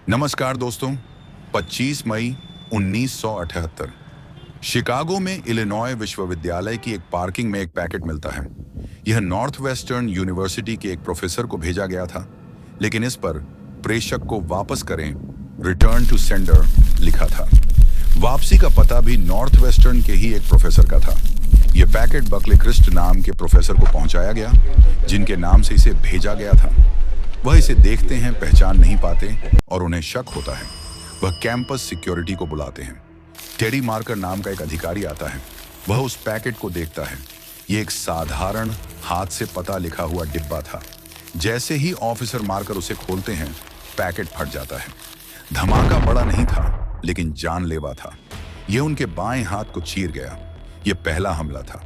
नमस्कार दोस्तों। 25 मई 1978 शिकागो में इलिनॉय विश्वविद्यालय की एक पार्किंग में एक पैकेट मिलता है। यह नॉर्थ वेस्टर्न यूनिवर्सिटी के एक प्रोफेसर को भेजा गया था, लेकिन इस पर प्रेषक को वापस करें, रिटर्न टू सेंडर लिखा था। वापसी का पता भी नॉर्थ वेस्टर्न के ही एक प्रोफेसर का था। यह पैकेट बकले क्रिस्ट नाम के प्रोफेसर को पहुंचाया गया, जिनके नाम से इसे भेजा गया था। वह इसे देखते हैं, पहचान नहीं पाते और उन्हें शक होता है। वह कैंपस सिक्योरिटी को बुलाते हैं। टेरी मार्कर नाम का एक अधिकारी आता है। वह उस पैकेट को देखता है। यह एक साधारण हाथ से पता लिखा हुआ डिब्बा था। जैसे ही ऑफिसर मार्कर उसे खोलते हैं, पैकेट फट जाता है। धमाका बड़ा नहीं था, लेकिन जानलेवा था। यह उनके बाएं हाथ को चीर गया। यह पहला हमला था,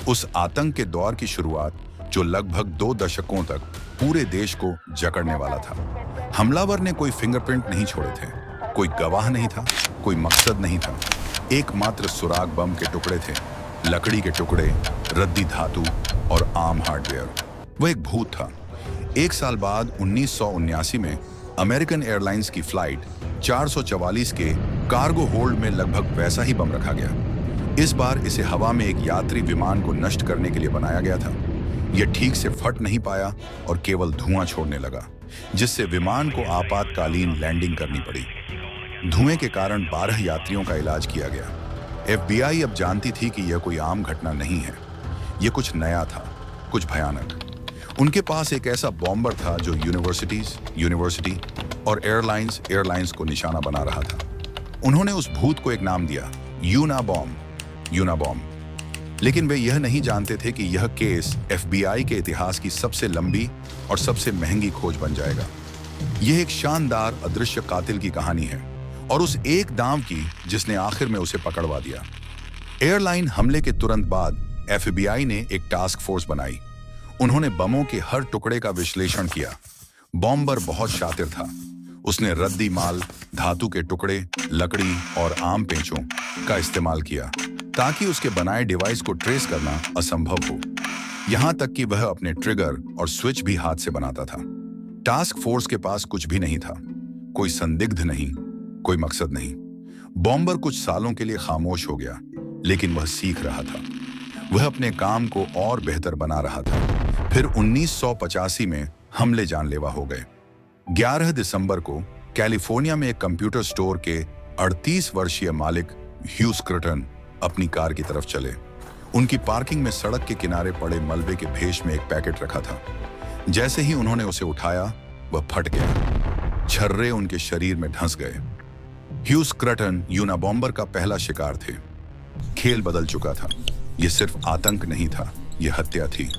उस आतंक के दौर की शुरुआत जो लगभग 2 दशकों तक पूरे देश को जकड़ने वाला था। हमलावर ने कोई फिंगरप्रिंट नहीं छोड़े थे, कोई गवाह नहीं था, कोई मकसद नहीं था। एकमात्र सुराग बम के टुकड़े थे, लकड़ी के टुकड़े, रद्दी धातु और आम हार्डवेयर। वह एक भूत था। 1 साल बाद 1979 में अमेरिकन एयरलाइंस की फ्लाइट 444 के कार्गो होल्ड में लगभग वैसा ही बम रखा गया। इस बार इसे हवा में एक यात्री विमान को नष्ट करने के लिए बनाया गया था। यह ठीक से फट नहीं पाया और केवल धुआं छोड़ने लगा, जिससे विमान को आपातकालीन लैंडिंग करनी पड़ी। धुएं के कारण 12 यात्रियों का इलाज किया गया। FBI अब जानती थी कि यह कोई आम घटना नहीं है। यह कुछ नया था, कुछ भयानक। उनके पास एक ऐसा बॉम्बर था जो यूनिवर्सिटी और एयरलाइंस को निशाना बना रहा था। उन्होंने उस भूत को एक नाम दिया, यूनाबॉम्ब। लेकिन वे यह नहीं जानते थे कि यह केस FBI के इतिहास की सबसे लंबी और सबसे महंगी खोज बन जाएगा। यह एक शानदार अदृश्य कातिल की कहानी है, और उस एक दांव की जिसने आखिर में उसे पकड़वा दिया। एयरलाइन हमले के तुरंत बाद FBI ने एक टास्क फोर्स बनाई। उन्होंने बमों के हर टुकड़े का विश्लेषण किया। बॉम्बर बहुत शातिर था। उसने रद्दी माल, धातु के टुकड़े, लकड़ी और आम पेंचों का इस्तेमाल किया ताकि उसके बनाए डिवाइस को ट्रेस करना असंभव हो। यहां तक कि वह अपने ट्रिगर और स्विच भी हाथ से बनाता था। टास्क फोर्स के पास कुछ भी नहीं था, कोई संदिग्ध नहीं, कोई मकसद नहीं। बॉम्बर कुछ सालों के लिए खामोश हो गया, लेकिन वह सीख रहा था। वह अपने काम को और बेहतर बना रहा था। फिर 1985 में हमले जानलेवा हो गए। 11 दिसंबर को कैलिफोर्निया में एक कंप्यूटर स्टोर के 38 वर्षीय मालिक ह्यू स्क्रटन अपनी कार की तरफ चले। उनकी पार्किंग में सड़क के किनारे पड़े मलबे के भेष में एक पैकेट रखा था। जैसे ही उन्होंने उसे उठाया, वह फट गया। छर्रे उनके शरीर में धंस गए। ह्यू स्क्रटन यूनाबॉम्बर का पहला शिकार थे। खेल बदल चुका था। यह सिर्फ आतंक नहीं था, यह हत्या थी।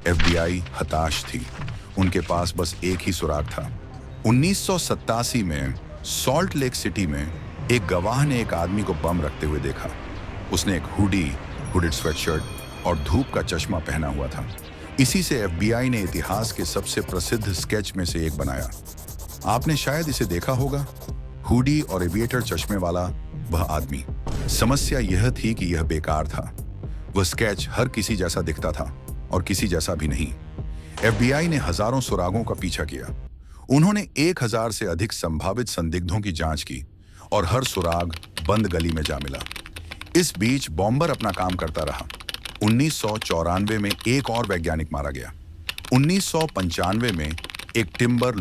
FBI हताश थी। उनके पास बस एक ही सुराग था। 1987 में सॉल्ट लेक सिटी में एक गवाह ने एक आदमी को बम रखते हुए देखा। उसने एक हुडेड स्वेटशर्ट और धूप का चश्मा पहना हुआ था। इसी से FBI ने इतिहास के सबसे प्रसिद्ध स्केच में से एक बनाया। आपने शायद इसे देखा होगा, हुडी और एविएटर चश्मे वाला वह आदमी। समस्या यह थी कि यह बेकार था। वह स्केच हर किसी जैसा दिखता था और किसी जैसा भी नहीं। FBI ने हजारों सुरागों का पीछा किया। उन्होंने 1000 से अधिक संभावित संदिग्धों की जांच की और हर सुराग बंद गली में जा मिला। इस बीच बॉम्बर अपना काम करता रहा। 1994 में एक और वैज्ञानिक मारा गया। 1995 में एक टिम्बर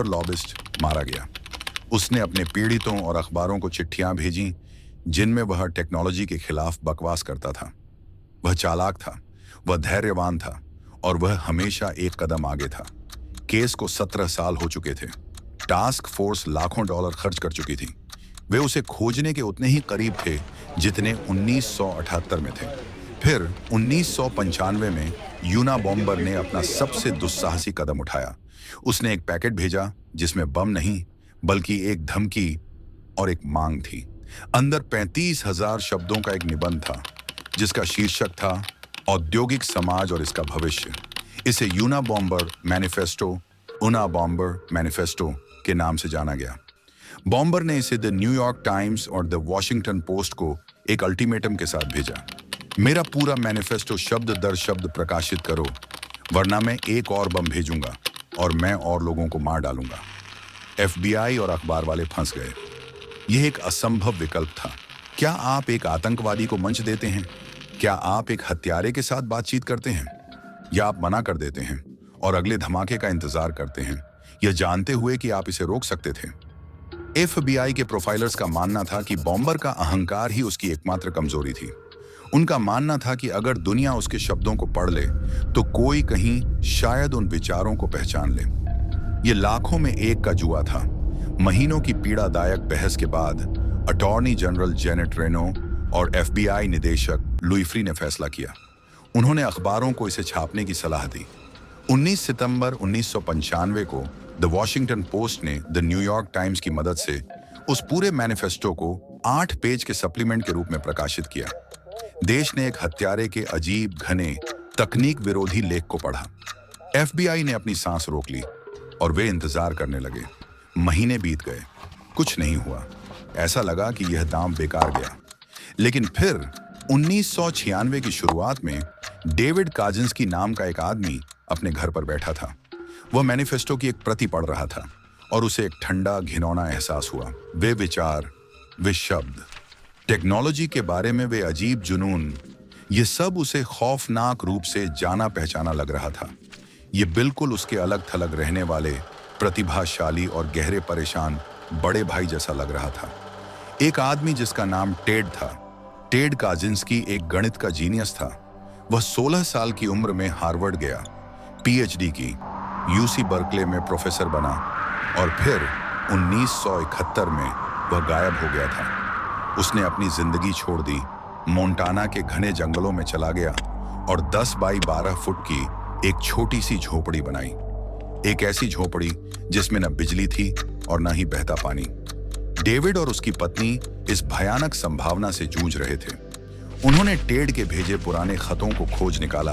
लॉबिस्ट मारा गया। उसने अपने पीड़ितों और अखबारों को चिट्ठियां भेजी, जिनमें वह टेक्नोलॉजी के खिलाफ बकवास करता था। वह चालाक था, वह धैर्यवान था, और वह हमेशा एक कदम आगे था। केस को 17 साल हो चुके थे। टास्क फोर्स लाखों डॉलर खर्च कर चुकी थी। वे उसे खोजने के उतने ही करीब थे जितने 1978 में थे। फिर 1995 में यूनाबॉम्बर ने अपना सबसे दुस्साहसी कदम उठाया। उसने एक पैकेट भेजा जिसमें बम नहीं, बल्कि एक धमकी और एक मांग थी। अंदर 35,000 शब्दों का एक निबंध था, जिसका शीर्षक था औद्योगिक समाज और इसका भविष्य। इसे यूनाबॉम्बर मैनिफेस्टो के नाम से जाना गया। बॉम्बर ने इसे द न्यूयॉर्क टाइम्स और द वॉशिंगटन पोस्ट को एक अल्टीमेटम के साथ भेजा। मेरा पूरा मैनिफेस्टो शब्द दर शब्द प्रकाशित करो, वरना मैं एक और बम भेजूंगा और मैं और लोगों को मार डालूंगा। एफबीआई और अखबार वाले फंस गए। यह एक असंभव विकल्प था। क्या आप एक आतंकवादी को मंच देते हैं? क्या आप एक हत्यारे के साथ बातचीत करते हैं? या आप मना कर देते हैं और अगले धमाके का इंतजार करते हैं, यह जानते हुए कि आप इसे रोक सकते थे? एफबीआई के प्रोफाइलर्स का मानना था कि बॉम्बर का अहंकार ही उसकी एकमात्र कमजोरी थी। उनका मानना था कि अगर दुनिया उसके शब्दों को पढ़ ले तो कोई कहीं शायद उन विचारों को पहचान ले। ये लाखों में एक का जुआ था। महीनों की पीड़ादायक बहस के बाद अटॉर्नी जनरल जेनेट रेनो और एफबीआई निदेशक लुईफ्री ने फैसला किया। उन्होंने अखबारों को इसे छापने की सलाह दी। 19 सितंबर 1995 को द वॉशिंगटन पोस्ट ने द न्यूयॉर्क टाइम्स की मदद से उस पूरे मैनिफेस्टो को 8 पेज के सप्लीमेंट के रूप में प्रकाशित किया। देश ने एक हत्यारे के अजीब, घने, तकनीक विरोधी लेख को पढ़ा। एफबीआई ने अपनी सांस रोक ली और वे इंतजार करने लगे। महीने बीत गए, कुछ नहीं हुआ। ऐसा लगा कि यह दांव बेकार गया। लेकिन फिर 1996 की शुरुआत में डेविड काजिंस्की नाम का एक आदमी अपने घर पर बैठा था। वह मैनिफेस्टो की एक प्रति पढ़ रहा था और उसे एक ठंडा, घिनौना एहसास हुआ। वे विचार, वे शब्द, टेक्नोलॉजी के बारे में वे अजीब जुनून, ये सब उसे खौफनाक रूप से जाना पहचाना लग रहा था। ये बिल्कुल उसके अलग थलग रहने वाले, प्रतिभाशाली और गहरे परेशान बड़े भाई जैसा लग रहा था। एक आदमी जिसका नाम टेड था। टेड काजिंस्की एक गणित का जीनियस था। वह 16 साल की उम्र में हार्वर्ड गया, पीएचडी की, यूसी बर्कले में प्रोफेसर बना और फिर 1971 में वह गायब हो गया था। उसने अपनी जिंदगी छोड़ दी, मोंटाना के घने जंगलों में चला गया और 10 बाई 12 फुट की एक छोटी सी झोपड़ी बनाई। एक ऐसी झोपड़ी जिसमें न बिजली थी और न ही बहता पानी। डेविड और उसकी पत्नी इस भयानक संभावना से जूझ रहे थे। उन्होंने टेड के भेजे पुराने खतों को खोज निकाला।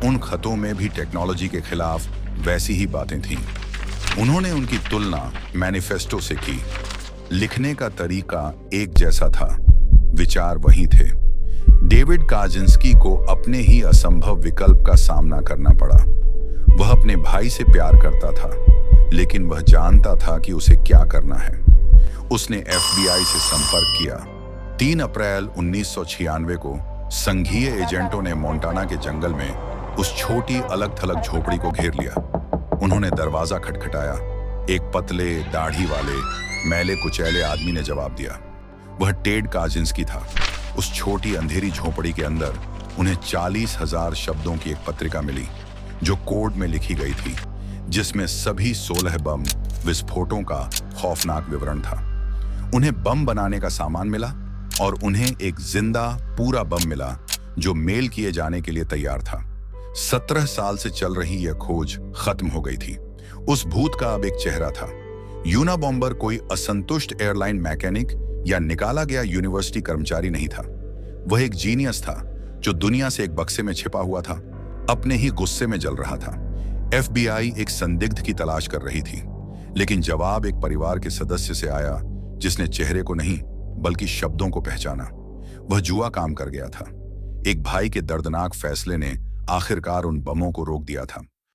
उन खतों में भी टेक्नोलॉजी के खिलाफ वैसी ही बातें थीं। उन्होंने उनकी तुलना मैनिफेस्टो से की। लिखने का तरीका एक जैसा था, विचार वही थे। डेविड काजिंस्की को अपने ही असंभव विकल्प का सामना करना पड़ा। वह अपने भाई से प्यार करता था, लेकिन वह जानता था कि उसे क्या करना है। उसने एफबीआई से संपर्क किया। 3 अप्रैल 1996 को संघीय एजेंटों ने मोंटाना के जंगल में उस छोटी अलग थलग झोपड़ी को घेर लिया। उन्होंने दरवाजा खटखटाया। एक पतले, दाढ़ी वाले, मैले कुचैले आदमी ने जवाब दिया। वह टेड काजिंस्की था। उस छोटी अंधेरी झोपड़ी के अंदर उन्हें 40,000 शब्दों की एक पत्रिका मिली जो कोड में लिखी गई थी, जिसमें सभी 16 बम विस्फोटों का खौफनाक विवरण था। उन्हें बम बनाने का सामान मिला और उन्हें एक जिंदा पूरा बम मिला जो मेल किए जाने के लिए तैयार था। 17 साल से चल रही यह खोज खत्म हो गई थी। उस भूत का अब एक चेहरा था। यूनाबॉम्बर कोई असंतुष्ट एयरलाइन मैकेनिक या निकाला गया यूनिवर्सिटी कर्मचारी नहीं था। वह एक जीनियस था जो दुनिया से एक बक्से में छिपा हुआ था, अपने ही गुस्से में जल रहा था। एफबीआई एक संदिग्ध की तलाश कर रही थी, लेकिन जवाब एक परिवार के सदस्य से आया जिसने चेहरे को नहीं बल्कि शब्दों को पहचाना। वह जुआ काम कर गया था। एक भाई के दर्दनाक फैसले ने आखिरकार उन बमों को रोक दिया था।